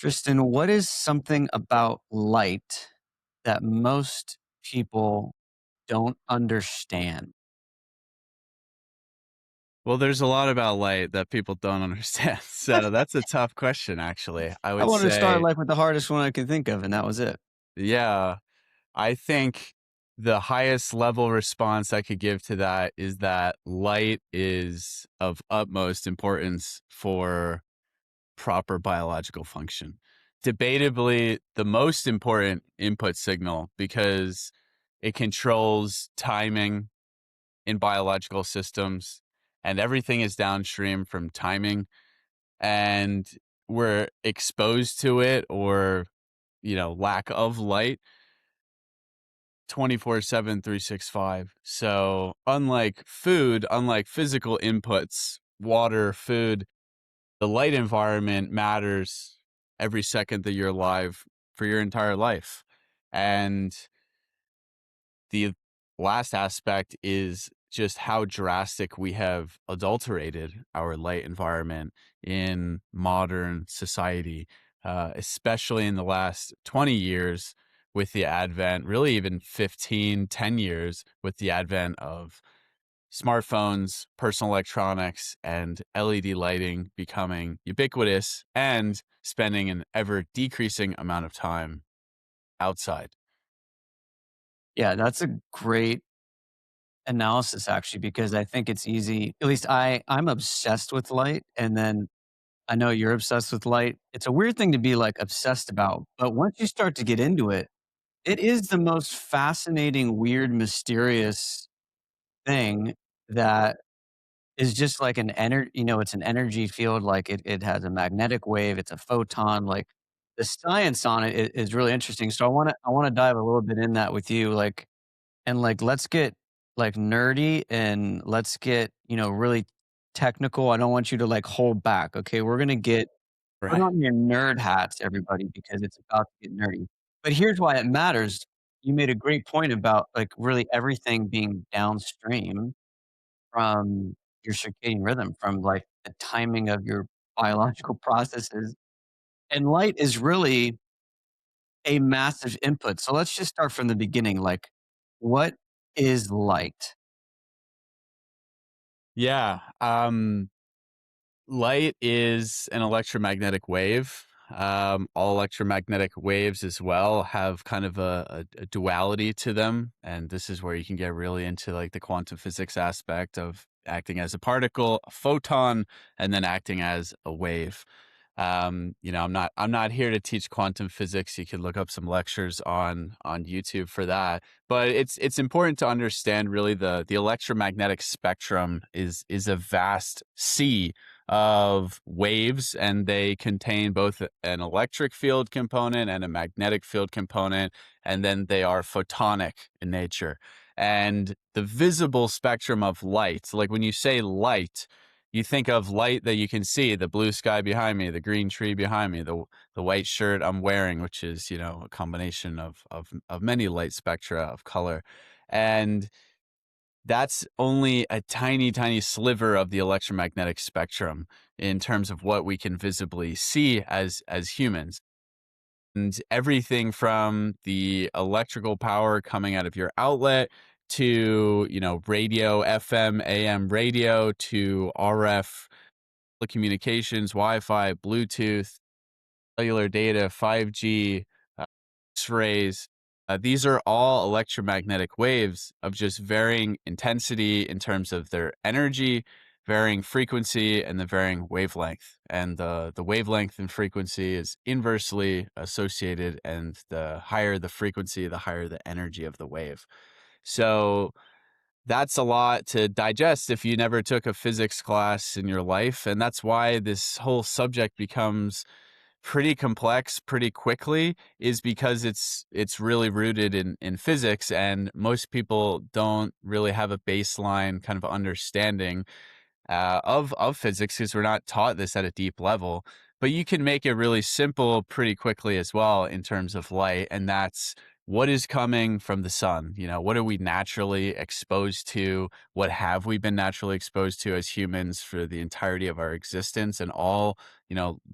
Tristan, what is something about light that most people don't understand? Well, there's a lot about light that people don't understand. So that's a tough question, actually. I I would wanted to start say, life with the hardest one I could think of, and that was it. yeah, I think the highest level response I could give to that is that light is of utmost importance for proper biological function. Debatably, the most important input signal because it controls timing in biological systems, and everything is downstream from timing. And we're exposed to it or, lack of light 24/7, 365. So, unlike food, unlike physical inputs, water, food, the light environment matters every second that you're alive for your entire life. And the last aspect is just how drastic we have adulterated our light environment in modern society, especially in the last 20 years with the advent, really even 15, 10 years with the advent of smartphones, personal electronics, and LED lighting becoming ubiquitous and spending an ever decreasing amount of time outside. Yeah, that's a great analysis actually, because I think it's easy. At least I'm obsessed with light, and then I know you're obsessed with light. It's a weird thing to be like obsessed about, but once you start to get into it, it is the most fascinating, weird, mysterious thing that is just like an energy. It's an energy field, like it has a magnetic wave, it's a photon, like, the science on it is really interesting, so I wanna dive a little bit in that with you, like, and, like, let's get, like, nerdy and let's get, really technical. I don't want you to, like, hold back, okay? We're gonna get put Right. on your nerd hats, everybody, because it's about to get nerdy. But here's why it matters. You made a great point about, like, really everything being downstream from your circadian rhythm, from like the timing of your biological processes. And light is really a massive input. So let's just start from the beginning. Like, what is light? Yeah. Light is an electromagnetic wave. All electromagnetic waves as well have kind of a duality to them. And this is where you can get really into like the quantum physics aspect of acting as a particle, a photon, and then acting as a wave. I'm not here to teach quantum physics. You can look up some lectures on YouTube for that. But it's important to understand really the electromagnetic spectrum is a vast sea of waves, and they contain both an electric field component and a magnetic field component, and then they are photonic in nature. And the visible spectrum of light, like when you say light, you think of light that you can see, the blue sky behind me, the green tree behind me, the white shirt I'm wearing, which is, a combination of many light spectra of color. And that's only a tiny, tiny sliver of the electromagnetic spectrum in terms of what we can visibly see as humans. And everything from the electrical power coming out of your outlet to, radio, FM, AM radio to RF communications, Wi-Fi, Bluetooth, cellular data, 5G, X-rays. These are all electromagnetic waves of just varying intensity in terms of their energy, varying frequency, and the varying wavelength. And the wavelength and frequency is inversely associated, and the higher the frequency, the higher the energy of the wave. So that's a lot to digest if you never took a physics class in your life. And that's why this whole subject becomes pretty complex pretty quickly, is because it's really rooted in physics, and most people don't really have a baseline kind of understanding of physics because we're not taught this at a deep level. But you can make it really simple pretty quickly as well in terms of light, and that's what is coming from the sun? What are we naturally exposed to? What have we been naturally exposed to as humans for the entirety of our existence and all,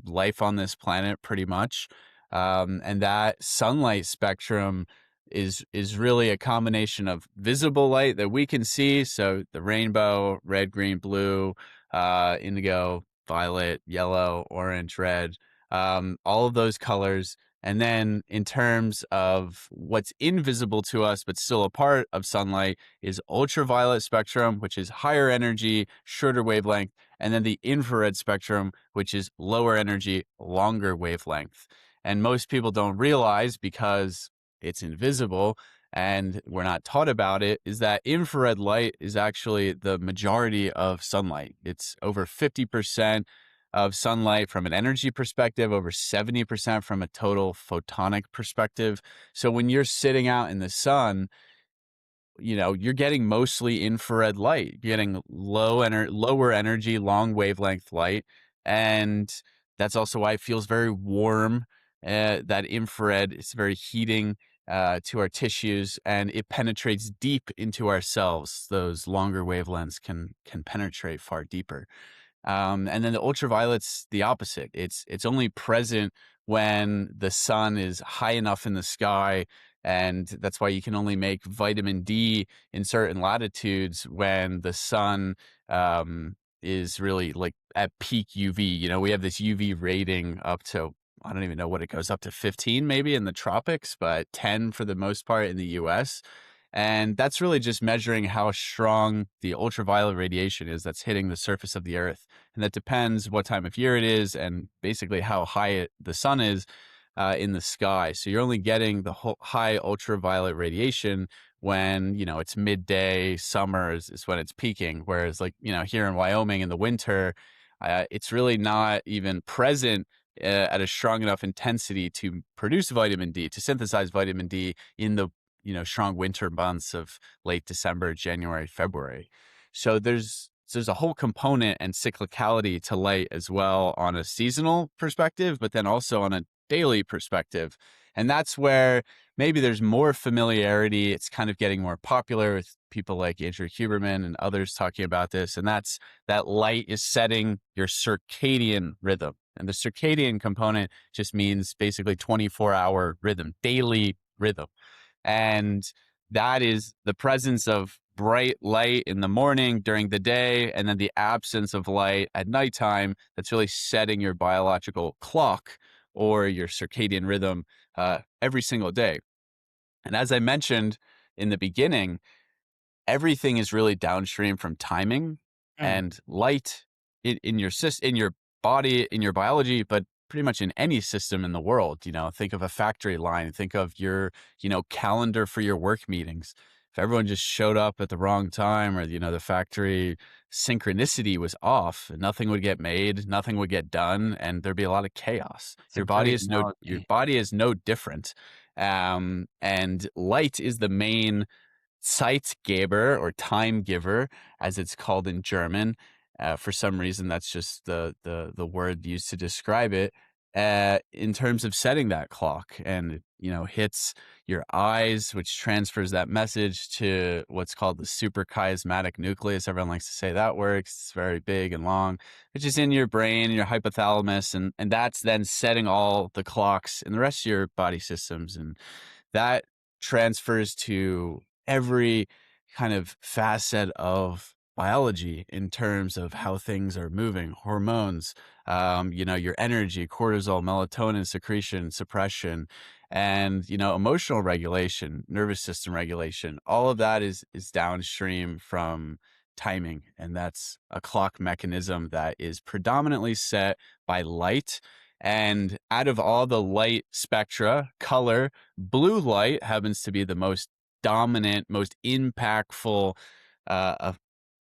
life on this planet pretty much? And that sunlight spectrum is really a combination of visible light that we can see. So the rainbow, red, green, blue, indigo, violet, yellow, orange, red, all of those colors. And then in terms of what's invisible to us, but still a part of sunlight, is ultraviolet spectrum, which is higher energy, shorter wavelength, and then the infrared spectrum, which is lower energy, longer wavelength. And most people don't realize, because it's invisible and we're not taught about it, is that infrared light is actually the majority of sunlight. It's over 50% of sunlight from an energy perspective, over 70% from a total photonic perspective. So when you're sitting out in the sun, you're getting mostly infrared light, you're getting lower energy, long wavelength light. And that's also why it feels very warm. That infrared is very heating to our tissues, and it penetrates deep into our cells. Those longer wavelengths can penetrate far deeper. And then the ultraviolet's the opposite. It's only present when the sun is high enough in the sky, and that's why you can only make vitamin D in certain latitudes when the sun is really like at peak UV. We have this UV rating up to, I don't even know what it goes up to, 15 maybe in the tropics, but 10 for the most part in the US. And that's really just measuring how strong the ultraviolet radiation is that's hitting the surface of the earth. And that depends what time of year it is and basically how high the sun is in the sky. So you're only getting the high ultraviolet radiation when, it's midday, summer is when it's peaking. Whereas like, here in Wyoming in the winter, it's really not even present at a strong enough intensity to produce vitamin D, to synthesize vitamin D in the strong winter months of late December, January, February. So there's a whole component and cyclicality to light as well on a seasonal perspective, but then also on a daily perspective. And that's where maybe there's more familiarity. It's kind of getting more popular with people like Andrew Huberman and others talking about this. And that's that light is setting your circadian rhythm. And the circadian component just means basically 24-hour rhythm, daily rhythm. And that is the presence of bright light in the morning during the day, and then the absence of light at nighttime. That's really setting your biological clock or your circadian rhythm every single day. And as I mentioned in the beginning, everything is really downstream from timing Mm. and light in your body, in your biology, but pretty much in any system in the world. Think of a factory line, think of your calendar for your work meetings. If everyone just showed up at the wrong time, or the factory synchronicity was off, nothing would get made, nothing would get done, and there'd be a lot of chaos. It's a great Your analogy. body is no different. And light is the main Zeitgeber, or time giver, as it's called in German. For some reason, that's just the word used to describe it. In terms of setting that clock, and hits your eyes, which transfers that message to what's called the suprachiasmatic nucleus. Everyone likes to say that works. It's very big and long, which is in your brain, your hypothalamus, and that's then setting all the clocks in the rest of your body systems, and that transfers to every kind of facet of biology in terms of how things are moving, hormones, your energy, cortisol, melatonin secretion, suppression, and, emotional regulation, nervous system regulation. All of that is downstream from timing. And that's a clock mechanism that is predominantly set by light. And out of all the light spectra, color, blue light happens to be the most dominant, most impactful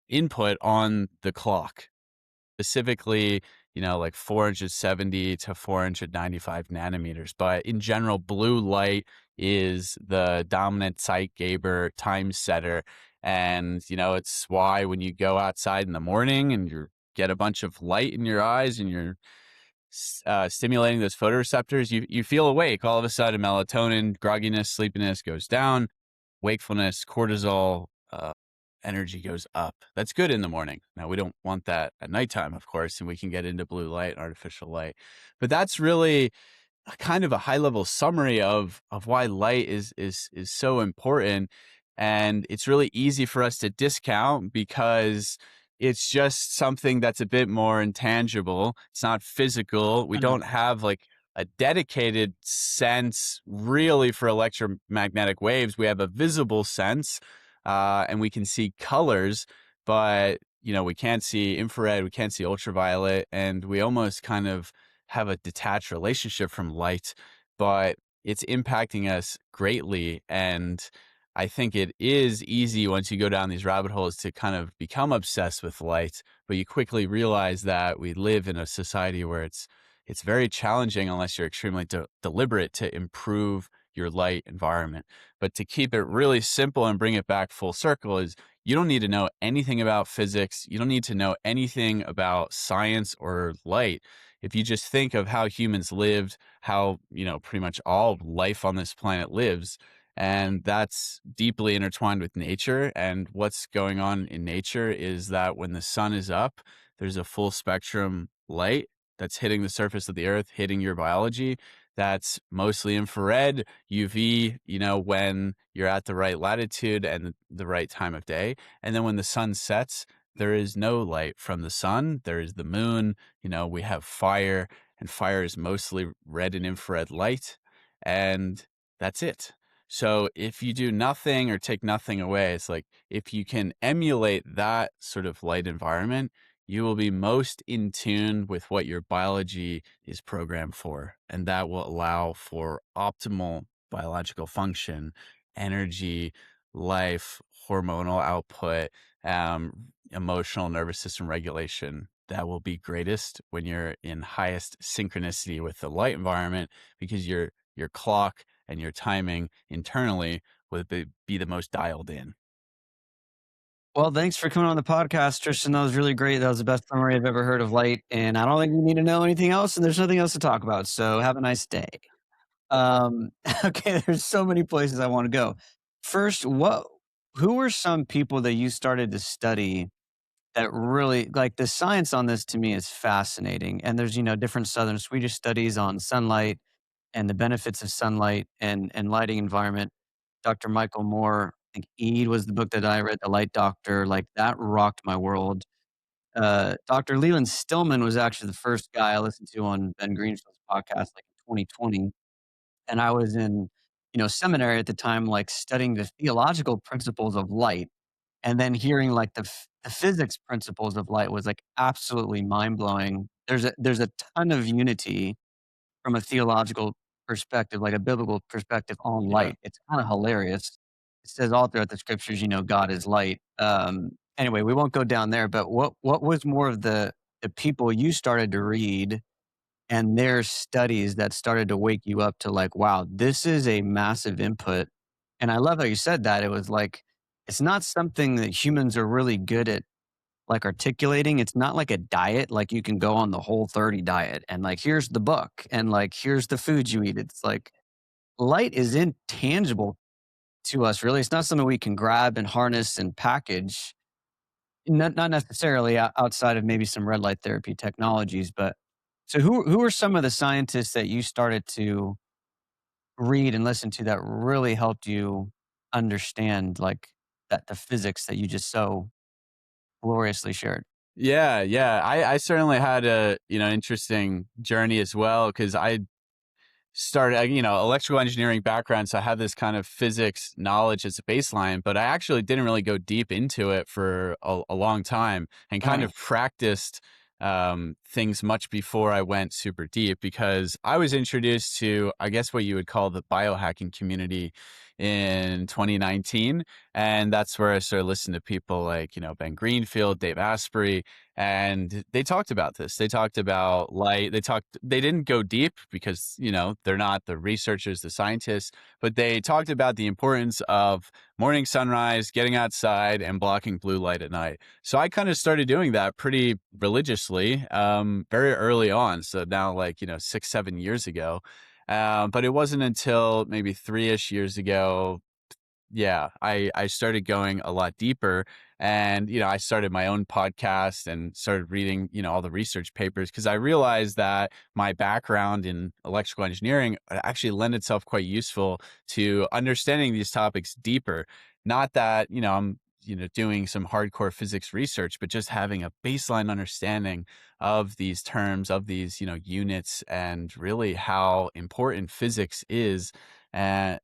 input on the clock. Specifically, like 470 to 495 nanometers. But in general, blue light is the dominant Zeitgeber time setter. And, it's why when you go outside in the morning and you get a bunch of light in your eyes and you're stimulating those photoreceptors, you feel awake. All of a sudden, melatonin, grogginess, sleepiness goes down, wakefulness, cortisol, energy goes up. That's good in the morning. Now, we don't want that at nighttime, of course, and we can get into blue light, artificial light. But that's really a kind of a high level summary of why light is so important, and it's really easy for us to discount because it's just something that's a bit more intangible. It's not physical. We Mhm. don't have like a dedicated sense really for electromagnetic waves. We have a visible sense, and we can see colors, but we can't see infrared, we can't see ultraviolet, and we almost kind of have a detached relationship from light, but it's impacting us greatly. And I think it is easy once you go down these rabbit holes to kind of become obsessed with light, but you quickly realize that we live in a society where it's very challenging unless you're extremely deliberate to improve your light environment. But to keep it really simple and bring it back full circle is you don't need to know anything about physics. You don't need to know anything about science or light. If you just think of how humans lived, how, pretty much all life on this planet lives, and that's deeply intertwined with nature. And what's going on in nature is that when the sun is up, there's a full spectrum light that's hitting the surface of the earth, hitting your biology. That's mostly infrared, UV, when you're at the right latitude and the right time of day. And then when the sun sets, there is no light from the sun. There is the moon. We have fire, and fire is mostly red and infrared light. And that's it. So if you do nothing or take nothing away, it's like if you can emulate that sort of light environment, you will be most in tune with what your biology is programmed for. And that will allow for optimal biological function, energy, life, hormonal output, emotional nervous system regulation. That will be greatest when you're in highest synchronicity with the light environment, because your clock and your timing internally will be the most dialed in. Well, thanks for coming on the podcast, Tristan. That was really great. That was the best summary I've ever heard of light, and I don't think we need to know anything else, and there's nothing else to talk about, so have a nice day. Um, okay, there's so many places I wanna go. First, who were some people that you started to study that really like, the science on this to me is fascinating, and there's, different Southern Swedish studies on sunlight and the benefits of sunlight and lighting environment. Dr. Michael Moore, I think Eid was the book that I read, The Light Doctor, like, that rocked my world. Dr. Leland Stillman was actually the first guy I listened to on Ben Greenfield's podcast, like, in 2020, and I was in, seminary at the time, like, studying the theological principles of light, and then hearing, like, the physics principles of light was, like, absolutely mind-blowing. There's a ton of unity from a theological perspective, like a biblical perspective on Yeah. light. It's kinda hilarious. It says all throughout the scriptures, God is light. Anyway, we won't go down there, but what was more of the people you started to read and their studies that started to wake you up to like, wow, this is a massive input. And I love how you said that. It was like, it's not something that humans are really good at like articulating. It's not like a diet, like you can go on the Whole30 diet and like, here's the book and like, here's the food you eat. It's like light is intangible to us, really. It's not something we can grab and harness and package. Not necessarily outside of maybe some red light therapy technologies, but so who are some of the scientists that you started to read and listen to that really helped you understand like that the physics that you just so gloriously shared? Yeah, yeah. I certainly had a, interesting journey as well, because I started, electrical engineering background, so I have this kind of physics knowledge as a baseline, but I actually didn't really go deep into it for a long time, and kind Uh-huh. of practiced things much before I went super deep, because I was introduced to, I guess, what you would call the biohacking community in 2019, and that's where I started listening to people like, Ben Greenfield, Dave Asprey, and they talked about this. They talked about light. They didn't go deep because, they're not the researchers, the scientists, but they talked about the importance of morning sunrise, getting outside, and blocking blue light at night. So I kind of started doing that pretty religiously, very early on. So now, like, 6, 7 years ago. But it wasn't until maybe 3-ish years ago, yeah, I started going a lot deeper, and, I started my own podcast and started reading, all the research papers, because I realized that my background in electrical engineering actually lend itself quite useful to understanding these topics deeper. Not that, I'm, doing some hardcore physics research, but just having a baseline understanding of these terms, of these, units, and really how important physics is, and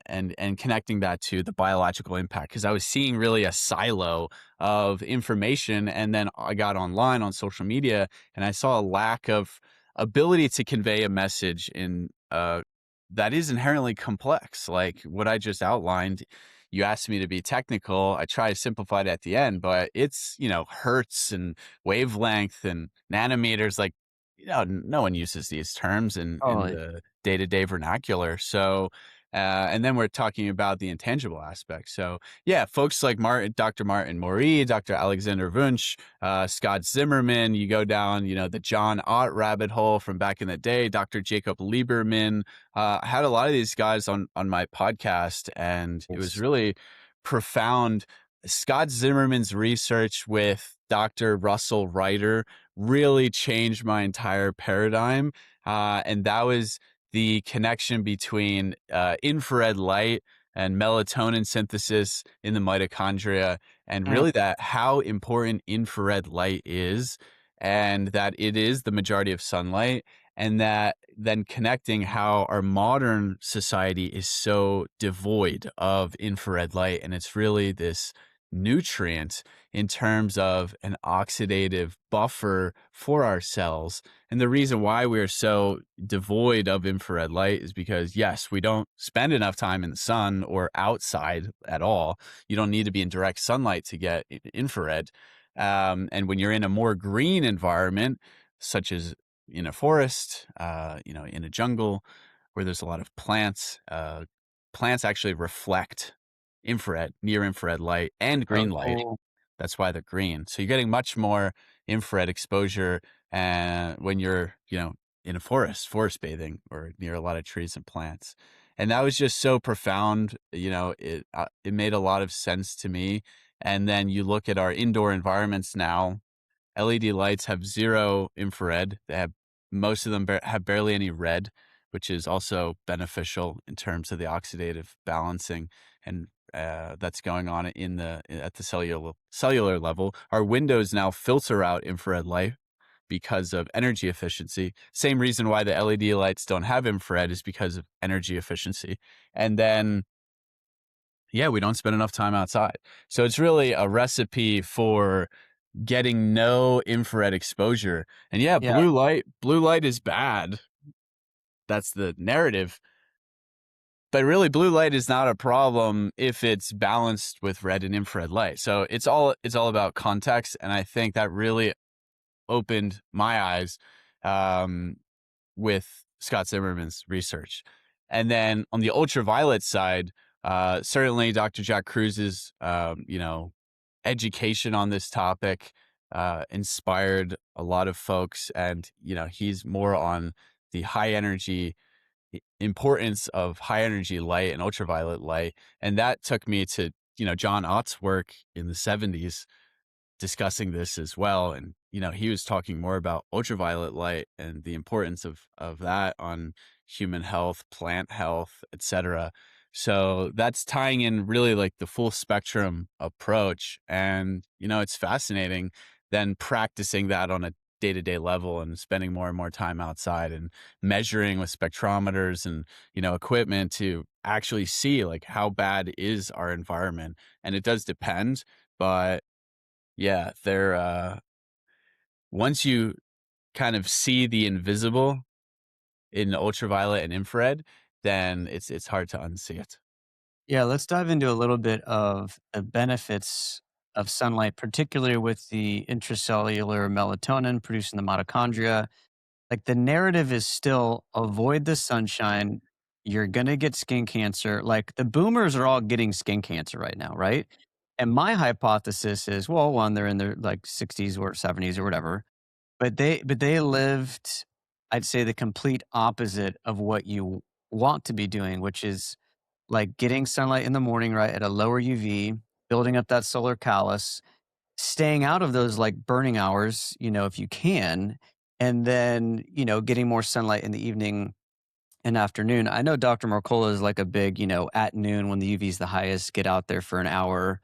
connecting that to the biological impact, because I was seeing really a silo of information, and then I got online on social media and I saw a lack of ability to convey a message in that is inherently complex, like what I just outlined. You asked me to be technical. I try to simplify it at the end, but it's, hertz and wavelength and nanometers. Like, no one uses these terms in Totally. the day-to-day vernacular. So, and then we're talking about the intangible aspects. So, yeah, folks like Dr. Martin Mori, Dr. Alexander Wunsch, Scott Zimmerman. You go down, the John Ott rabbit hole from back in the day. Dr. Jacob Lieberman. I had a lot of these guys on my podcast, and it was Yes. really profound. Scott Zimmerman's research with Dr. Russell Ryder really changed my entire paradigm, and that was the connection between infrared light and melatonin synthesis in the mitochondria, and Mm, really that how important infrared light is, and that it is the majority of sunlight, and that then connecting how our modern society is so devoid of infrared light, and it's really this nutrient in terms of an oxidative buffer for our cells. And the reason why we're so devoid of infrared light is because, yes, we don't spend enough time in the sun or outside at all. You don't need to be in direct sunlight to get infrared. And when you're in a more green environment, such as in a forest, in a jungle where there's a lot of plants, plants actually reflect infrared, near infrared light, and oh, green light. cool. That's why they're green. So you're getting much more infrared exposure, when you're, in a forest bathing or near a lot of trees and plants. And that was just so profound. It made a lot of sense to me. And then you look at our indoor environments now. LED lights have zero infrared. Most of them have barely any red, which is also beneficial in terms of the oxidative balancing, and that's going on at the cellular level. Our windows now filter out infrared light because of energy efficiency. Same reason why the LED lights don't have infrared is because of energy efficiency. And then, yeah, we don't spend enough time outside. So it's really a recipe for getting no infrared exposure. And yeah, Yeah, blue light is bad. That's the narrative. But really, blue light is not a problem if it's balanced with red and infrared light. So it's all about context, and I think that really opened my eyes, um, with Scott Zimmerman's research. And then on the ultraviolet side, certainly Dr. Jack Cruz's, education on this topic inspired a lot of folks, and he's more on the high energy importance of high energy light and ultraviolet light, and that took me to John Ott's work in the 70s discussing this as well. And he was talking more about ultraviolet light and the importance of that on human health, plant health, etc. So that's tying in really like the full spectrum approach. And it's fascinating then practicing that on a day-to-day level and spending more and more time outside and measuring with spectrometers and equipment to actually see like how bad is our environment. And it does depend, but yeah, once you kind of see the invisible in ultraviolet and infrared, then it's hard to unsee it. Yeah, let's dive into a little bit of the benefits of sunlight, particularly with the intracellular melatonin producing the mitochondria. Like the narrative is still avoid the sunshine. You're going to get skin cancer. Like the boomers are all getting skin cancer right now, right? And my hypothesis is, well, one, they're in their like 60s or 70s or whatever, but they lived, I'd say, the complete opposite of what you want to be doing, which is like getting sunlight in the morning, right, at a lower UV, building up that solar callus, staying out of those like burning hours, if you can, and then, getting more sunlight in the evening and afternoon. I know Dr. Mercola is like a big, at noon when the UV is the highest, get out there for an hour.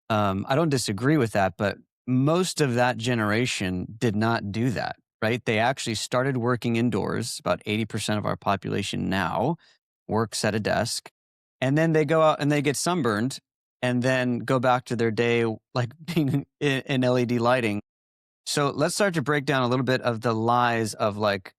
I don't disagree with that, but most of that generation did not do that, right? They actually started working indoors. About 80% of our population now works at a desk. And then they go out and they get sunburned and then go back to their day like being in LED lighting. So let's start to break down a little bit of the lies of like,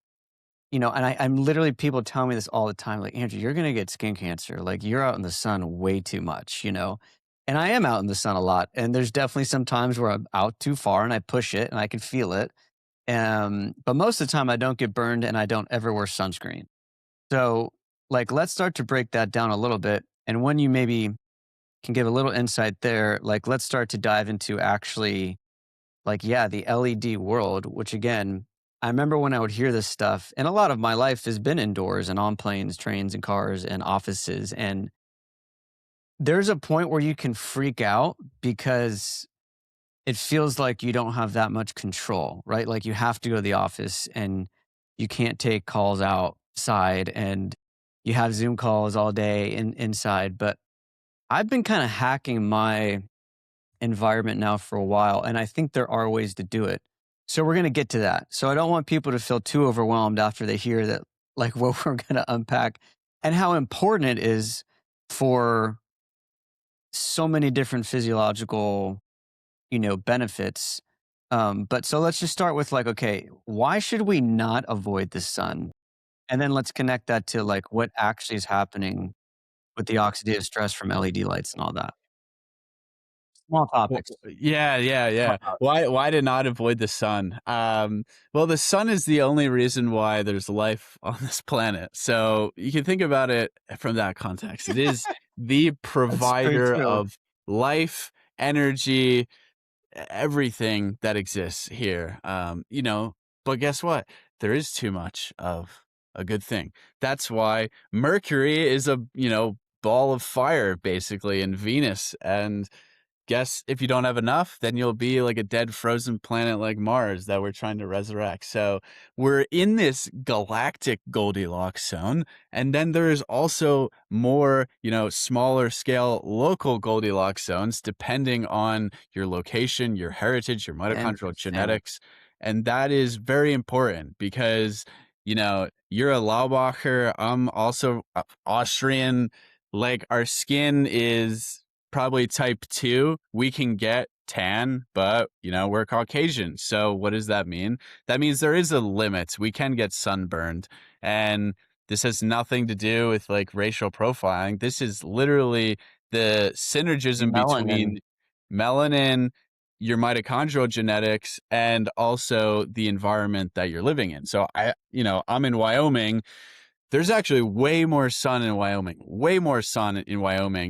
and I'm literally people tell me this all the time, like, Andrew, you're gonna get skin cancer. Like you're out in the sun way too much. And I am out in the sun a lot. And there's definitely some times where I'm out too far and I push it and I can feel it. But most of the time I don't get burned and I don't ever wear sunscreen. So like let's start to break that down a little bit. And when you maybe can give a little insight there, like let's start to dive into actually like, yeah, the LED world, which again, I remember when I would hear this stuff, and a lot of my life has been indoors and on planes, trains, and cars and offices. And there's a point where you can freak out because it feels like you don't have that much control, right? Like you have to go to the office and you can't take calls outside and you have Zoom calls all day inside. But I've been kind of hacking my environment now for a while, and I think there are ways to do it. So we're going to get to that. So I don't want people to feel too overwhelmed after they hear that, like what we're going to unpack and how important it is for so many different physiological, benefits. But so let's just start with like, okay, why should we not avoid the sun? And then let's connect that to like what actually is happening with the oxidative stress from LED lights and all that. Small Well, topics. yeah, yeah, yeah. Why to not avoid the sun? Well, the sun is the only reason why there's life on this planet. So you can think about it from that context. It is the That's very provider true. of life, energy, everything that exists here. But guess what? There is too much of a good thing. That's why Mercury is a, ball of fire basically, and Venus. And guess if you don't have enough, then you'll be like a dead frozen planet like Mars that we're trying to resurrect. So we're in this galactic Goldilocks zone. And then there's also more, smaller scale local Goldilocks zones, depending on your location, your heritage, your mitochondrial Interesting. genetics. And that is very important because, you're a Laubacher. I'm also Austrian. Like our skin is probably type 2. We can get tan, but, we're Caucasian. So what does that mean? That means there is a limit. We can get sunburned. And this has nothing to do with like racial profiling. This is literally the synergism Melanin. between melanin, your mitochondrial genetics, and also the environment that you're living in. So I'm in Wyoming. There's actually way more sun in Wyoming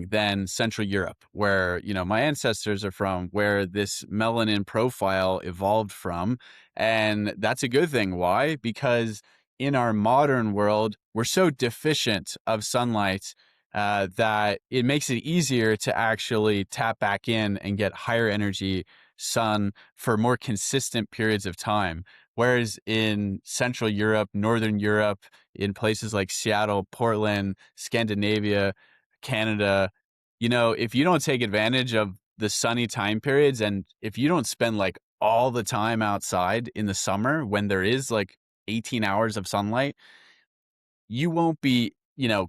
than Central Europe, where, my ancestors are from, where this melanin profile evolved from. And that's a good thing. Why? Because in our modern world, we're so deficient of sunlight that it makes it easier to actually tap back in and get higher energy sun for more consistent periods of time. Whereas in Central Europe, Northern Europe, in places like Seattle, Portland, Scandinavia, Canada, if you don't take advantage of the sunny time periods and if you don't spend like all the time outside in the summer when there is like 18 hours of sunlight, you won't be,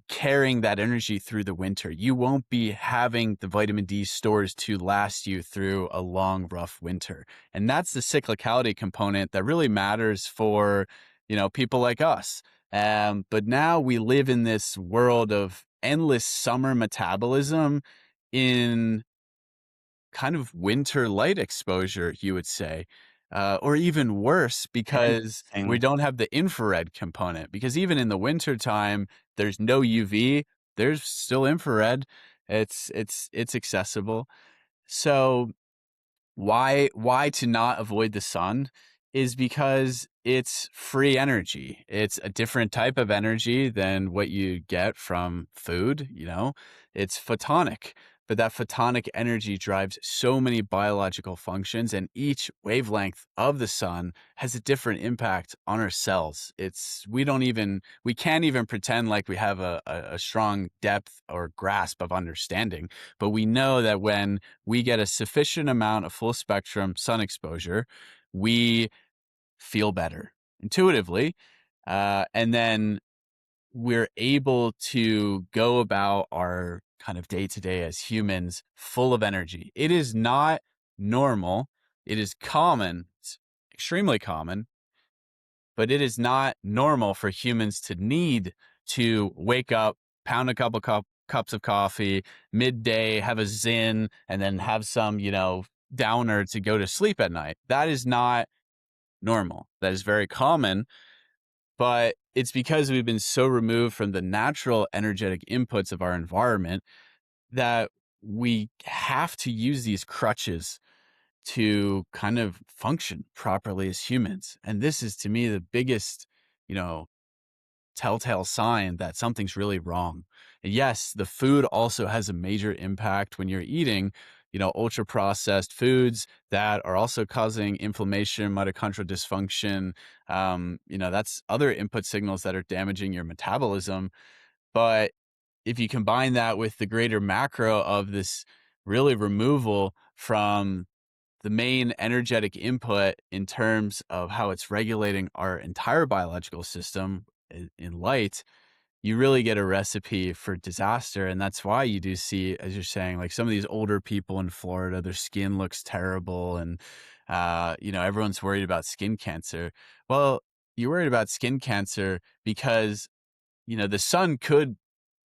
carrying that energy through the winter. You won't be having the vitamin D stores to last you through a long, rough winter. And that's the cyclicality component that really matters for, people like us. But now we live in this world of endless summer metabolism in kind of winter light exposure, you would say, or even worse because we Interesting. don't have the infrared component. Because even in the winter time, there's no UV, there's still infrared. It's accessible. So why to not avoid the sun is because it's free energy. It's a different type of energy than what you get from food, you know. It's photonic, but that photonic energy drives so many biological functions, and each wavelength of the sun has a different impact on our cells. We can't even pretend like we have a strong depth or grasp of understanding, but we know that when we get a sufficient amount of full spectrum sun exposure, we feel better intuitively. And then we're able to go about our kind of day to day as humans full of energy. It is not normal. It is common. It's extremely common, but it is not normal for humans to need to wake up, pound a couple cups of coffee, midday, have a Zin, and then have some, downer to go to sleep at night. That is not normal. That is very common, but it's because we've been so removed from the natural energetic inputs of our environment that we have to use these crutches to kind of function properly as humans. And this is to me the biggest, you know, telltale sign that something's really wrong. And yes, the food also has a major impact when you're eating, ultra processed foods that are also causing inflammation, mitochondrial dysfunction. That's other input signals that are damaging your metabolism. But if you combine that with the greater macro of this really removal from the main energetic input in terms of how it's regulating our entire biological system in light, you really get a recipe for disaster. And that's why you do see, as you're saying, like some of these older people in Florida, their skin looks terrible. And, everyone's worried about skin cancer. Well, you're worried about skin cancer because the sun could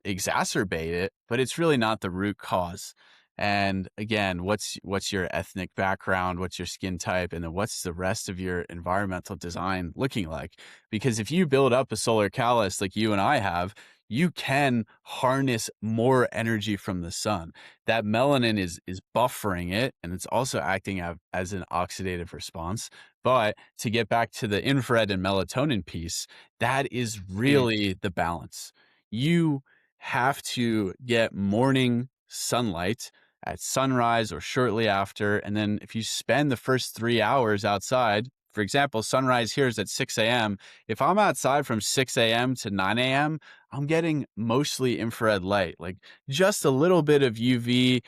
exacerbate it, but it's really not the root cause. And again, what's your ethnic background, what's your skin type, and then what's the rest of your environmental design looking like? Because if you build up a solar callus like you and I have, you can harness more energy from the sun. That melanin is buffering it, and it's also acting as an oxidative response. But to get back to the infrared and melatonin piece, that is Great. really the balance. You have to get morning sunlight at sunrise or shortly after. And then if you spend the first 3 hours outside, for example, sunrise here is at 6 a.m. If I'm outside from 6 a.m. to 9 a.m., I'm getting mostly infrared light, like just a little bit of UV.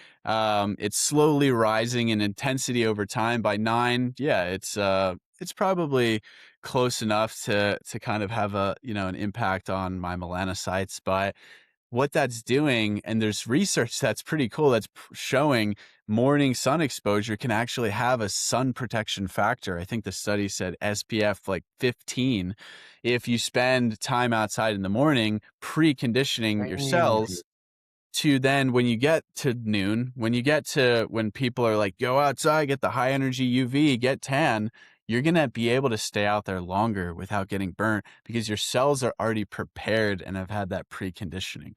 It's slowly rising in intensity over time. By 9, yeah, it's probably close enough to kind of have an impact on my melanocytes. But what that's doing, and there's research that's pretty cool that's showing morning sun exposure can actually have a sun protection factor. I think the study said SPF like 15. If you spend time outside in the morning preconditioning your Great. cells to then when you get to noon, when people are like, go outside, get the high energy UV, get tan, you're going to be able to stay out there longer without getting burnt because your cells are already prepared and have had that preconditioning.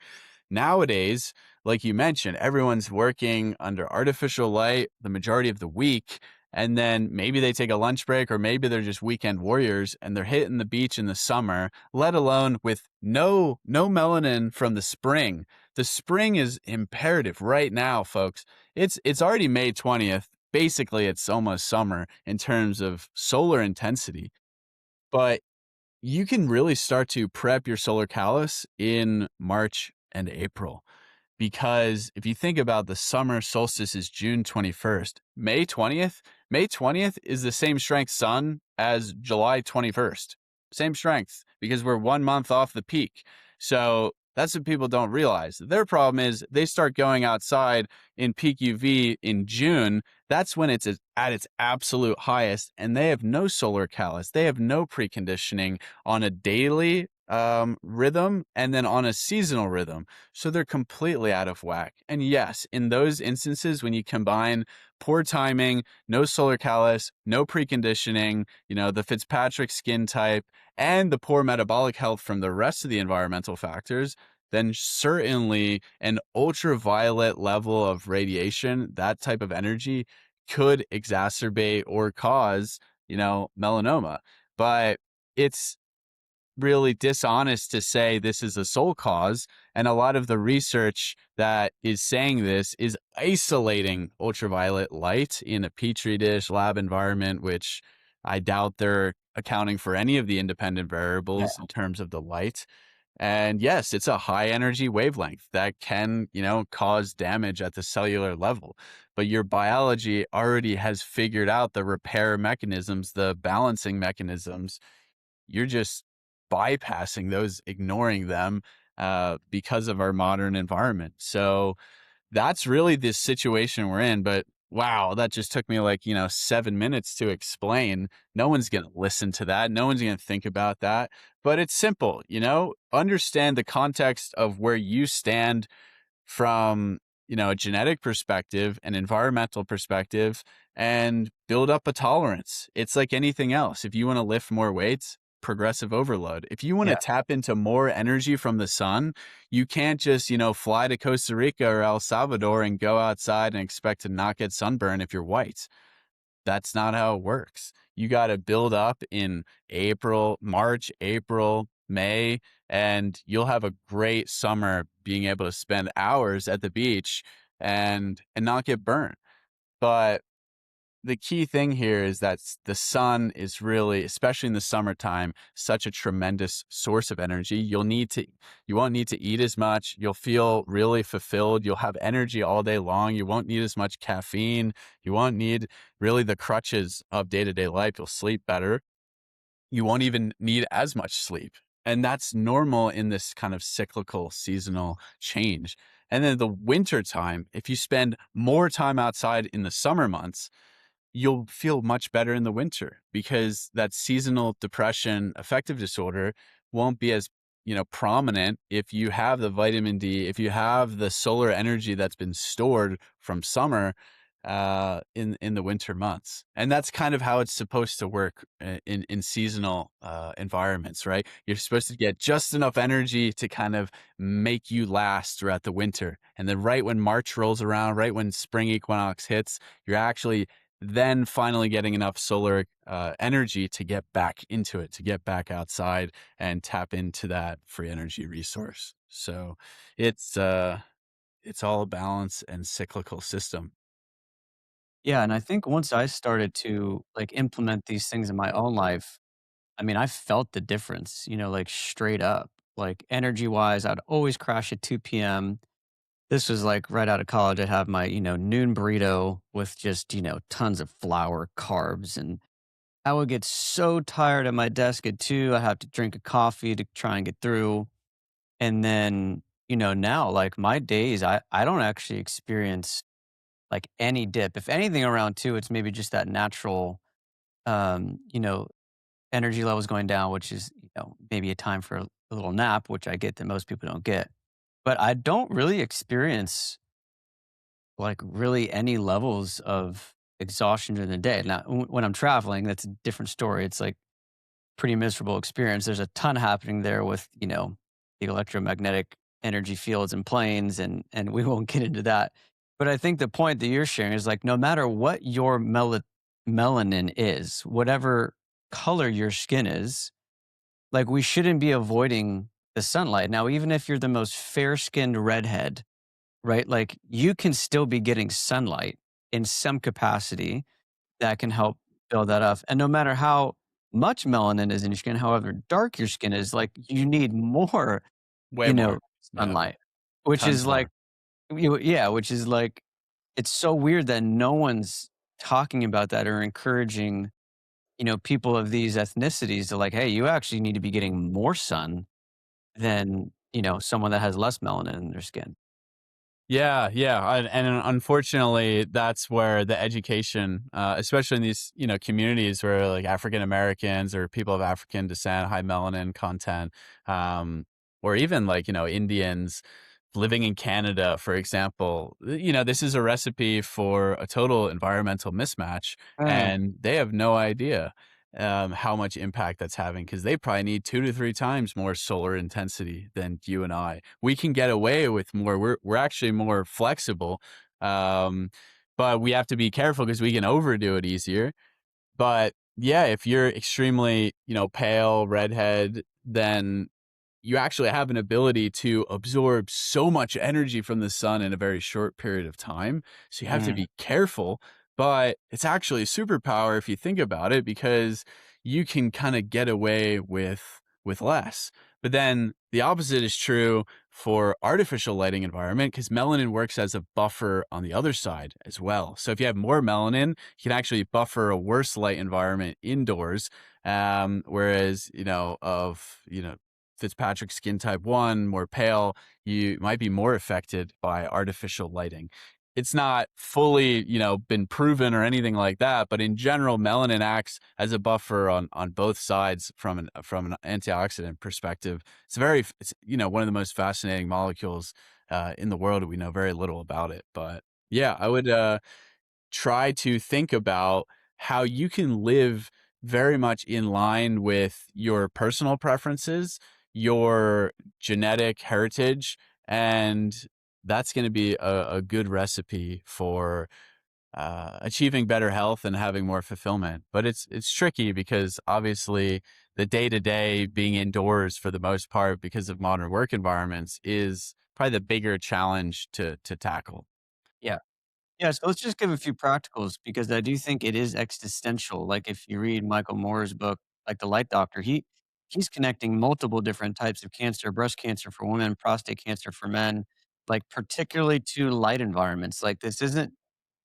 Nowadays, like you mentioned, everyone's working under artificial light the majority of the week. And then maybe they take a lunch break, or maybe they're just weekend warriors and they're hitting the beach in the summer, let alone with no melanin from the spring. The spring is imperative right now, folks. It's already May 20th. Basically, it's almost summer in terms of solar intensity, but you can really start to prep your solar callus in March and April. Because if you think about the summer solstice is June 21st, May 20th is the same strength sun as July 21st. Same strength because we're 1 month off the peak. So that's what people don't realize. Their problem is they start going outside in peak UV in June. That's when it's at its absolute highest, and they have no solar callus. They have no preconditioning on a daily rhythm and then on a seasonal rhythm. So they're completely out of whack. And yes, in those instances, when you combine poor timing, no solar callus, no preconditioning, the Fitzpatrick skin type, and the poor metabolic health from the rest of the environmental factors, then certainly an ultraviolet level of radiation, that type of energy, could exacerbate or cause, melanoma. But it's really dishonest to say this is a sole cause. And a lot of the research that is saying this is isolating ultraviolet light in a petri dish lab environment, which I doubt they're accounting for any of the independent Yeah. variables in terms of the light. And yes, it's a high energy wavelength that can, cause damage at the cellular level. But your biology already has figured out the repair mechanisms, the balancing mechanisms. You're just bypassing those, ignoring them because of our modern environment. So that's really the situation we're in. But wow, that just took me like, 7 minutes to explain. No one's going to listen to that. No one's going to think about that. But it's simple, understand the context of where you stand from, a genetic perspective, an environmental perspective, and build up a tolerance. It's like anything else. If you want to lift more weights, progressive overload. If you want to Yeah. tap into more energy from the sun, you can't just, fly to Costa Rica or El Salvador and go outside and expect to not get sunburn if you're white. That's not how it works. You got to build up in March, April, May, and you'll have a great summer being able to spend hours at the beach and not get burned. But the key thing here is that the sun is really, especially in the summertime, such a tremendous source of energy. You won't need to eat as much. You'll feel really fulfilled. You'll have energy all day long. You won't need as much caffeine. You won't need really the crutches of day-to-day life. You'll sleep better. You won't even need as much sleep. And that's normal in this kind of cyclical seasonal change. And then the winter time, if you spend more time outside in the summer months, you'll feel much better in the winter because that seasonal depression affective disorder won't be as prominent if you have the vitamin D, if you have the solar energy that's been stored from summer in the winter months. And that's kind of how it's supposed to work in seasonal environments, right? You're supposed to get just enough energy to kind of make you last throughout the winter. And then right when March rolls around, right when spring equinox hits, you're actually then finally getting enough solar energy to get back into it, to get back outside and tap into that free energy resource. So it's uh, it's all a balance and cyclical system. Yeah, and I think once I started to, like, implement these things in my own life, I mean, I felt the difference, like, straight up. Like, energy-wise, I'd always crash at 2 p.m. This was, like, right out of college. I'd have my, noon burrito with just, tons of flour, carbs, and I would get so tired at my desk at 2, I'd have to drink a coffee to try and get through, and then, now, like, my days, I don't actually experience, like, any dip. If anything around 2, it's maybe just that natural, um, you know, energy levels going down, which is, maybe a time for a little nap, which I get that most people don't get. But I don't really experience, like, really any levels of exhaustion during the day. Now, when I'm traveling, that's a different story. It's like pretty miserable experience. There's a ton happening there with, the electromagnetic energy fields and planes, and we won't get into that. But I think the point that you're sharing is like no matter what your melanin is, whatever color your skin is, like we shouldn't be avoiding the sunlight. Now, even if you're the most fair-skinned redhead, right? Like you can still be getting sunlight in some capacity that can help build that up. And no matter how much melanin is in your skin, however dark your skin is, like you need more, Way you more. know, Yeah. sunlight, which Tons is more. like, yeah, which is like, it's so weird that no one's talking about that or encouraging, people of these ethnicities to like, hey, you actually need to be getting more sun than, someone that has less melanin in their skin. Yeah, yeah, and unfortunately, that's where the education, especially in these, communities where like African Americans or people of African descent, high melanin content, um, or even like Indians living in Canada, for example, this is a recipe for a total environmental mismatch, Right. and they have no idea how much impact that's having because they probably need 2 to 3 times more solar intensity than you and I. We can get away with more. We're actually more flexible, um, but we have to be careful because we can overdo it easier. But yeah, if you're extremely, pale, redhead, then you actually have an ability to absorb so much energy from the sun in a very short period of time. So you have to Mm, be careful, but it's actually a superpower if you think about it because you can kind of get away with less. But then the opposite is true for artificial lighting environment because melanin works as a buffer on the other side as well. So if you have more melanin, you can actually buffer a worse light environment indoors. Whereas, Fitzpatrick skin type 1, more pale, you might be more affected by artificial lighting. It's not fully, been proven or anything like that, but in general, melanin acts as a buffer on both sides from an antioxidant perspective. It's one of the most fascinating molecules in the world. We know very little about it, but yeah, I would try to think about how you can live very much in line with your personal preferences, your genetic heritage, and that's going to be a good recipe for achieving better health and having more fulfillment. But it's tricky because obviously the day to day being indoors for the most part because of modern work environments is probably the bigger challenge to tackle. yeah. Yeah, so let's just give a few practicals because I do think it is existential. Like if you read Michael Moore's book, like The Light Doctor, he's connecting multiple different types of cancer, breast cancer for women, prostate cancer for men, like particularly to light environments. Like this isn't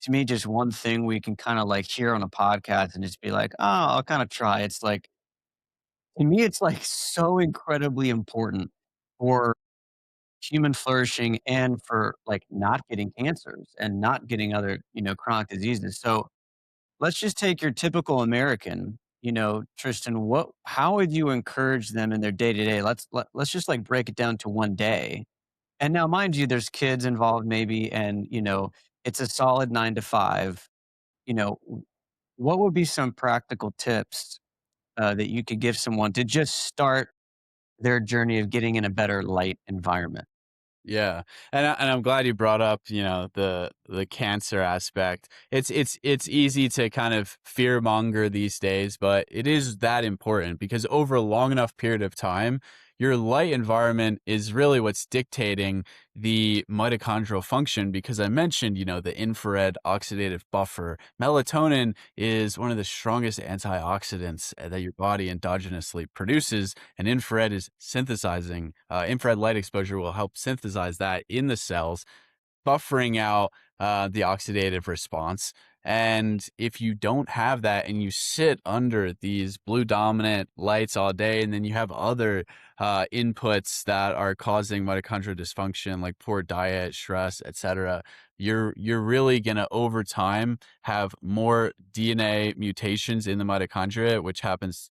to me just one thing we can kind of like hear on a podcast and just be like, oh, I'll kind of try. It's like to me, it's like so incredibly important for human flourishing and for like not getting cancers and not getting other, chronic diseases. So let's just take your typical American, Tristan, how would you encourage them in their day to day? Let's just like break it down to one day. And now mind you, there's kids involved maybe, and it's a solid 9 to 5. What would be some practical tips that you could give someone to just start their journey of getting in a better light environment? Yeah, and I'm glad you brought up, the cancer aspect. It's easy to kind of fear monger these days, but it is that important because over a long enough period of time, your light environment is really what's dictating the mitochondrial function. Because I mentioned, the infrared oxidative buffer. Melatonin is one of the strongest antioxidants that your body endogenously produces, and infrared is synthesizing. Infrared light exposure will help synthesize that in the cells, buffering out the oxidative response. And if you don't have that and you sit under these blue dominant lights all day, and then you have other inputs that are causing mitochondrial dysfunction, like poor diet, stress, etc., you're really gonna over time have more DNA mutations in the mitochondria, which happens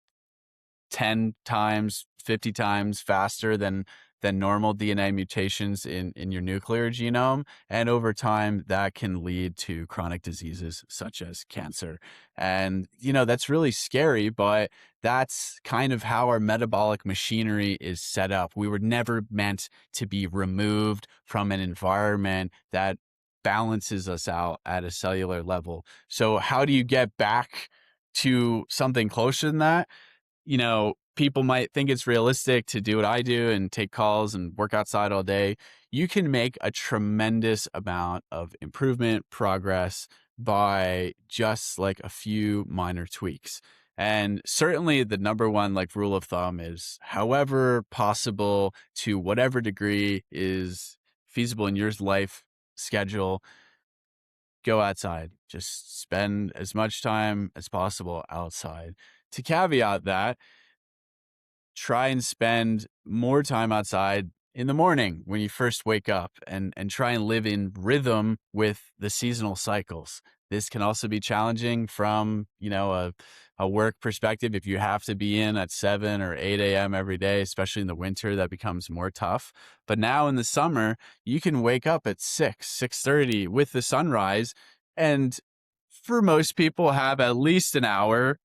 10 times, 50 times faster than normal DNA mutations in your nuclear genome. And over time, that can lead to chronic diseases such as cancer. And, that's really scary, but that's kind of how our metabolic machinery is set up. We were never meant to be removed from an environment that balances us out at a cellular level. So how do you get back to something closer than that? People might think it's realistic to do what I do and take calls and work outside all day. You can make a tremendous amount of improvement, progress by just like a few minor tweaks. And certainly the number one like rule of thumb is however possible to whatever degree is feasible in your life schedule, go outside. Just spend as much time as possible outside. To caveat that, try and spend more time outside in the morning when you first wake up, and try and live in rhythm with the seasonal cycles. This can also be challenging from, a work perspective. If you have to be in at 7 or 8 a.m. every day, especially in the winter, that becomes more tough. But now in the summer, you can wake up at 6:30 with the sunrise, and for most people have at least an hour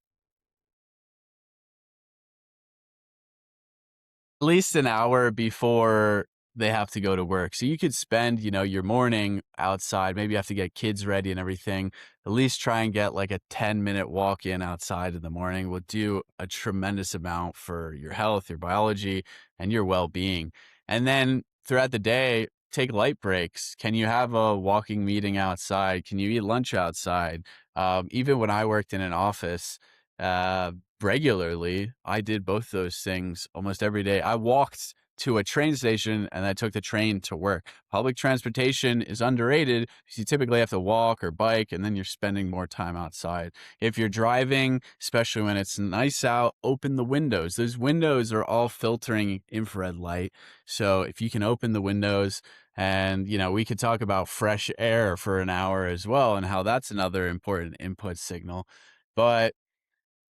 before they have to go to work. So you could spend, your morning outside. Maybe you have to get kids ready and everything. At least try and get like a 10-minute walk in outside in the morning will do a tremendous amount for your health, your biology, and your well-being. And then throughout the day, take light breaks. Can you have a walking meeting outside? Can you eat lunch outside? Even when I worked in an office, uh, regularly, I did both those things almost every day. I walked to a train station and I took the train to work. Public transportation is underrated because you typically have to walk or bike, and then you're spending more time outside. If you're driving, especially when it's nice out, open the windows. Those windows are all filtering infrared light. So if you can open the windows, and, we could talk about fresh air for an hour as well and how that's another important input signal. But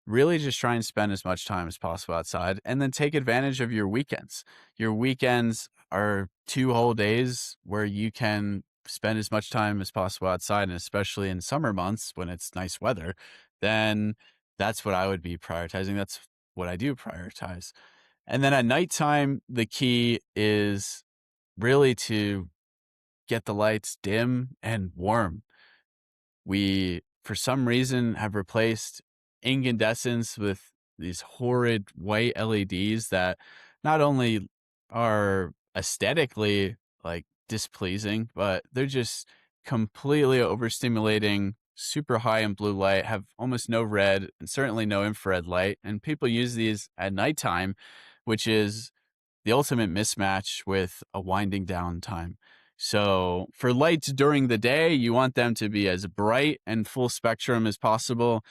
really just try and spend as much time as possible outside, and then take advantage of your weekends. Your weekends are 2 whole days where you can spend as much time as possible outside, and especially in summer months when it's nice weather, then that's what I would be prioritizing. That's what I do prioritize. And then at nighttime, the key is really to get the lights dim and warm. We, for some reason, have replaced incandescents with these horrid white LEDs that not only are aesthetically like displeasing, but they're just completely overstimulating, super high in blue light, have almost no red and certainly no infrared light. And people use these at nighttime, which is the ultimate mismatch with a winding down time. So for lights during the day, you want them to be as bright and full spectrum as possible.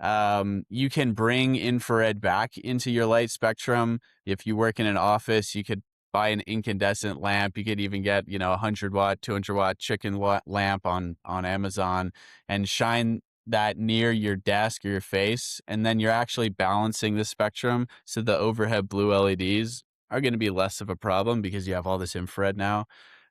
You can bring infrared back into your light spectrum. If you work in an office, you could buy an incandescent lamp. You could even get, a 100 watt, 200 watt lamp on Amazon, and shine that near your desk or your face. And then you're actually balancing the spectrum. So the overhead blue LEDs are going to be less of a problem because you have all this infrared now.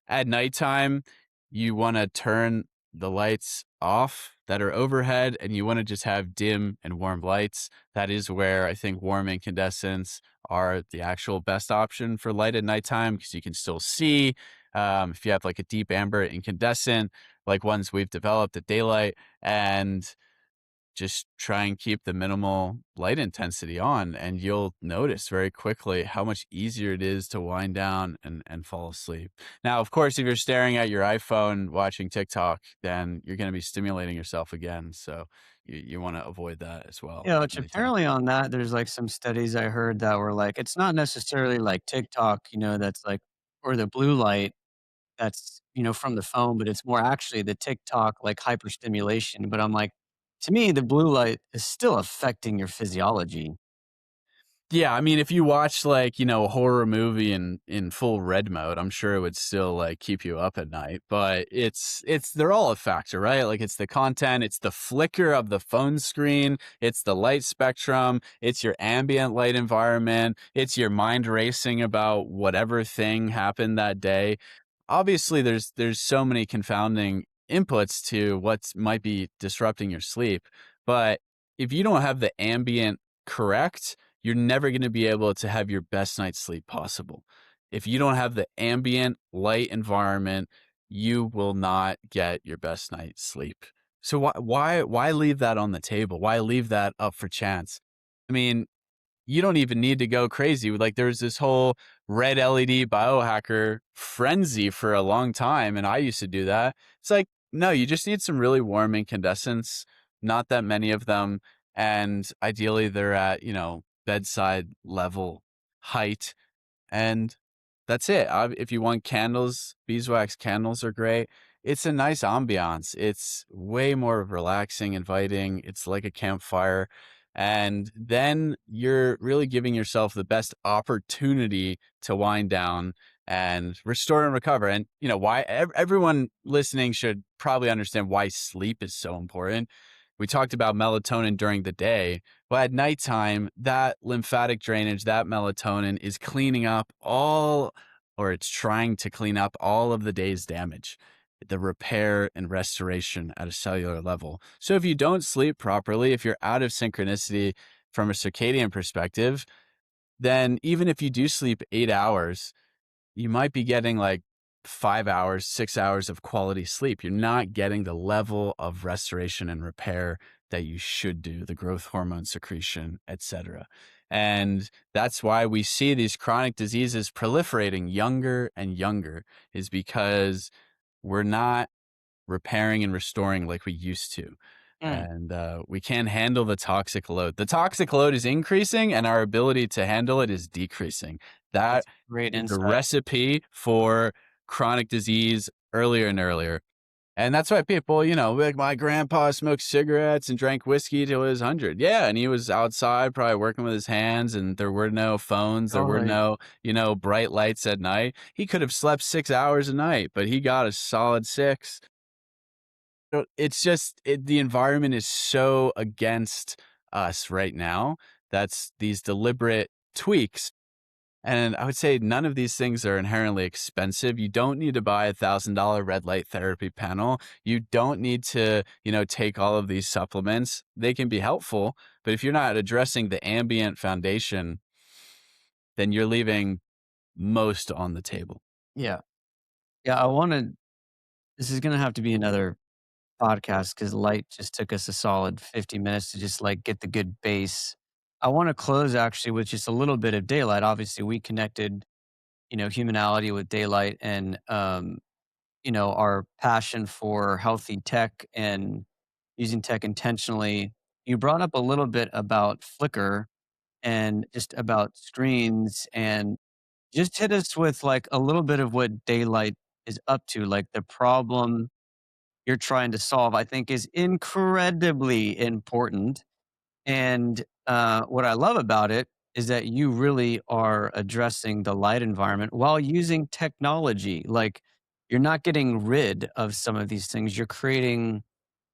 At nighttime, you want to turn the lights off that are overhead, and you want to just have dim and warm lights. That is where I think warm incandescents are the actual best option for light at nighttime, because you can still see. If you have like a deep amber incandescent, like ones we've developed at daylight, and just try and keep the minimal light intensity on, and you'll notice very quickly how much easier it is to wind down and fall asleep. Now, of course, if you're staring at your iPhone watching TikTok, then you're going to be stimulating yourself again. So you want to avoid that as well at Which nighttime. apparently on that, there's, like, some studies I heard that were like, it's not necessarily like TikTok, that's like or the blue light that's, from the phone, but it's more actually the TikTok, like, hyperstimulation, but I'm like, to me, the blue light is still affecting your physiology. Yeah, I mean, if you watch like, a horror movie in full red mode, I'm sure it would still like keep you up at night, but it's they're all a factor, right? Like it's the content, it's the flicker of the phone screen, it's the light spectrum, it's your ambient light environment, it's your mind racing about whatever thing happened that day. Obviously there's so many confounding inputs to what might be disrupting your sleep, but if you don't have the ambient correct, you're never going to be able to have your best night's sleep possible. If you don't have the ambient light environment, you will not get your best night's sleep. So why leave that on the table? Why leave that up for chance? I mean, you don't even need to go crazy. Like there's this whole red LED biohacker frenzy for a long time, and I used to do that. It's like, no, you just need some really warm incandescents, not that many of them, and ideally they're at, bedside level height, and that's it. If you want candles, beeswax candles are great. It's a nice ambiance. It's way more relaxing, inviting. It's like a campfire. And then you're really giving yourself the best opportunity to wind down and restore and recover. And, why everyone listening should probably understand why sleep is so important. We talked about melatonin during the day, but at nighttime, that lymphatic drainage, that melatonin is cleaning up or it's trying to clean up all of the day's damage, the repair and restoration at a cellular level. So if you don't sleep properly, if you're out of synchronicity from a circadian perspective, then even if you do sleep 8 hours, you might be getting like 5 hours, 6 hours of quality sleep. You're not getting the level of restoration and repair that you should do, the growth hormone secretion, etc. And that's why we see these chronic diseases proliferating younger and younger, is because we're not repairing and restoring like we used to. Mm, And we can't handle the toxic load. The toxic load is increasing, and our ability to handle it is decreasing. That that's great is the insight. recipe for chronic disease earlier and earlier. And that's why people, like my grandpa smoked cigarettes and drank whiskey till he was 100. Yeah. And he was outside probably working with his hands, and there were no phones. There were Totally. no, bright lights at night. He could have slept 6 hours a night, but he got a solid six. So it's just the environment is so against us right now. That's these deliberate tweaks. And I would say none of these things are inherently expensive. You don't need to buy $1,000 red light therapy panel. You don't need to, take all of these supplements. They can be helpful, but if you're not addressing the ambient foundation, then you're leaving most on the table. Yeah. Yeah. This is going to have to be another podcast because light just took us a solid 50 minutes to just like get the good base. I want to close actually with just a little bit of daylight. Obviously, we connected, humanality with daylight and, our passion for healthy tech and using tech intentionally. You brought up a little bit about Flickr and just about screens and just hit us with like a little bit of what daylight is up to, like the problem you're trying to solve, I think is incredibly important. And what I love about it is that you really are addressing the light environment while using technology. Like you're not getting rid of some of these things. You're creating,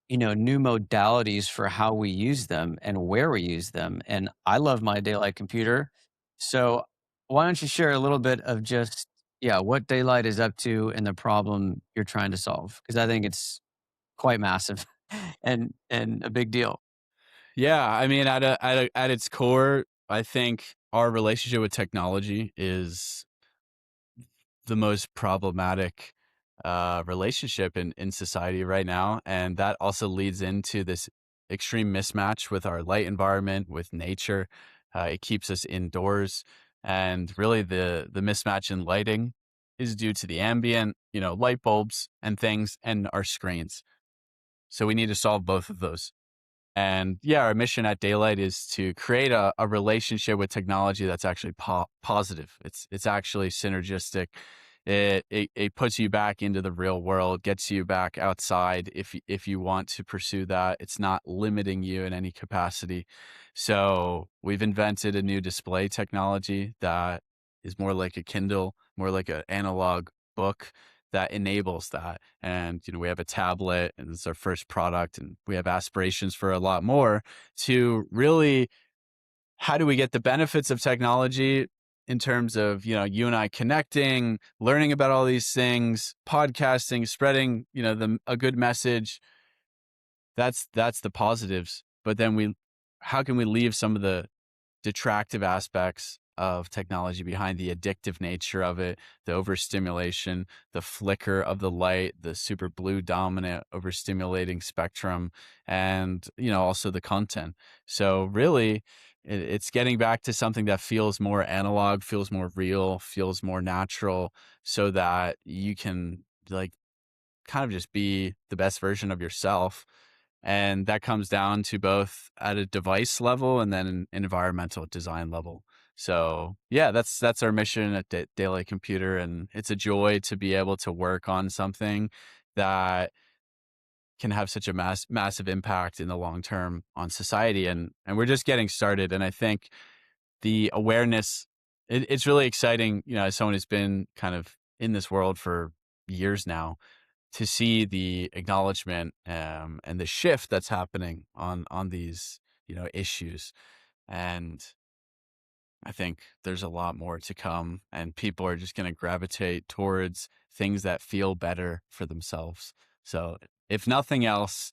new modalities for how we use them and where we use them. And I love my daylight computer. So why don't you share a little bit of just, yeah, what daylight is up to and the problem you're trying to solve? Because I think it's quite massive and a big deal. Yeah, I mean, at its core, I think our relationship with technology is the most problematic relationship in society right now, and that also leads into this extreme mismatch with our light environment, with nature. It keeps us indoors, and really the mismatch in lighting is due to the ambient, light bulbs and things, and our screens. So we need to solve both of those. And yeah, our mission at Daylight is to create a relationship with technology that's actually positive. It's actually synergistic. It puts you back into the real world, gets you back outside if you want to pursue that. It's not limiting you in any capacity. So we've invented a new display technology that is more like a Kindle, more like an analog book that enables that. And, we have a tablet, and it's our first product, and we have aspirations for a lot more to really, how do we get the benefits of technology in terms of, you and I connecting, learning about all these things, podcasting, spreading, a good message. That's the positives. But then how can we leave some of the detractive aspects of technology behind, the addictive nature of it, the overstimulation, the flicker of the light, the super blue dominant overstimulating spectrum, and also the content. So really, it's getting back to something that feels more analog, feels more real, feels more natural, so that you can like kind of just be the best version of yourself. And that comes down to both at a device level and then an environmental design level. So yeah, that's our mission at Daily Computer, and it's a joy to be able to work on something that can have such a massive impact in the long term on society. And we're just getting started. And I think the awareness it's really exciting, as someone who's been kind of in this world for years now, to see the acknowledgement, and the shift that's happening on these, issues. And I think there's a lot more to come, and people are just going to gravitate towards things that feel better for themselves. So, if nothing else,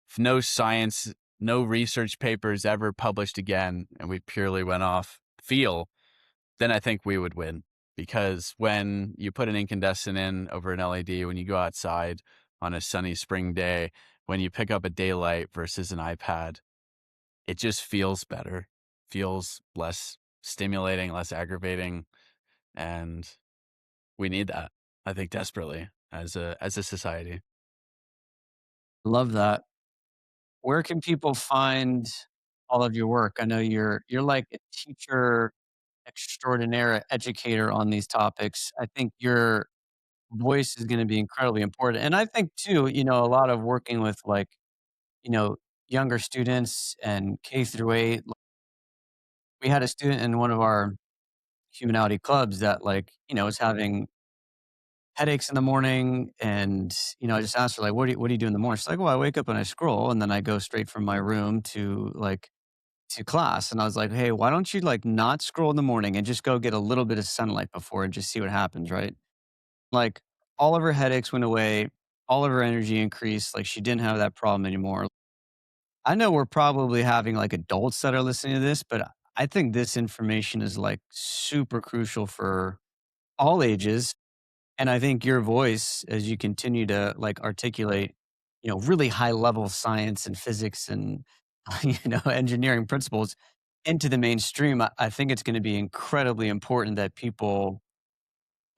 if no science, no research papers ever published again, and we purely went off feel, then I think we would win. Because when you put an incandescent in over an LED, when you go outside on a sunny spring day, when you pick up a daylight versus an iPad, it just feels better, feels less stimulating, less aggravating, and we need that, I think, desperately as a society. Love that. Where can people find all of your work? I know you're like a teacher extraordinaire, educator on these topics. I think your voice is gonna be incredibly important, and I think too, a lot of working with, like, you know, younger students and K through 8. We had a student in one of our humanity clubs that, like, was having headaches in the morning, and, I just asked her, like, "What do you do in the morning?" She's like, "Well, I wake up and I scroll, and then I go straight from my room to, like, to class." And I was like, "Hey, why don't you, like, not scroll in the morning and just go get a little bit of sunlight before and just see what happens," right? Like, all of her headaches went away, all of her energy increased, like, she didn't have that problem anymore. I know we're probably having, like, adults that are listening to this, but I think this information is, like, super crucial for all ages, and I think your voice, as you continue to, like, articulate, really high level science and physics and, engineering principles into the mainstream, I think it's gonna be incredibly important that people,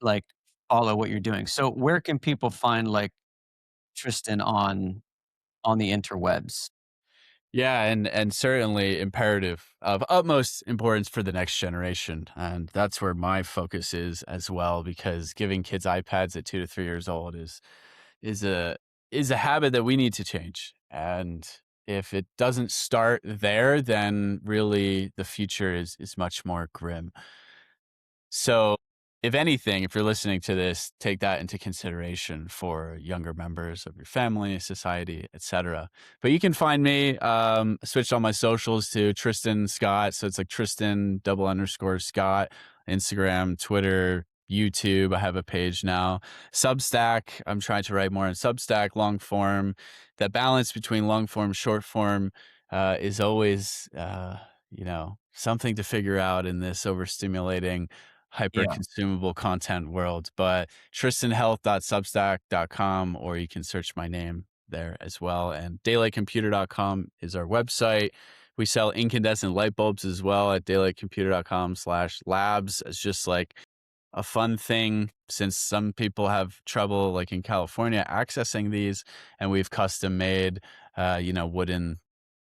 like, follow what you're doing. So where can people find, like, Tristan on the interwebs? Yeah, and certainly imperative of utmost importance for the next generation, and that's where my focus is as well. Because giving kids iPads at 2 to 3 years old is a is a habit that we need to change. And if it doesn't start there, then really the future is much more grim. So, if anything, if you're listening to this, take that into consideration for younger members of your family, society, etc. But you can find me, switched all my socials to Tristan Scott. So it's like Tristan double underscore Scott, Instagram, Twitter, YouTube. I have a page now. Substack. I'm trying to write more on Substack, long form. That balance between long form, short form is always, something to figure out in this overstimulating hyper Yeah, consumable content world. But tristanhealth.substack.com, or you can search my name there as well. And daylightcomputer.com is our website. We sell incandescent light bulbs as well at daylightcomputer.com/labs. It's just like a fun thing, since some people have trouble, like in California, accessing these, and we've custom made, wooden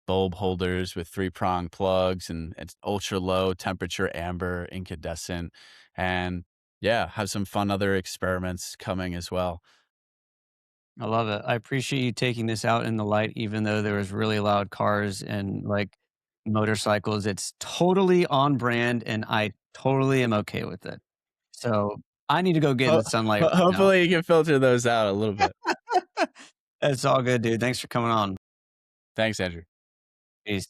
bulb holders with 3-prong plugs, and it's ultra low temperature amber incandescent. And yeah, have some fun other experiments coming as well. I love it. I appreciate you taking this out in the light, even though there was really loud cars and, like, motorcycles. It's totally on brand, and I totally am okay with it. So, I need to go get in the sunlight right now. Hopefully you can filter those out a little bit. It's all good, dude. Thanks for coming on. Thanks, Andrew. Peace.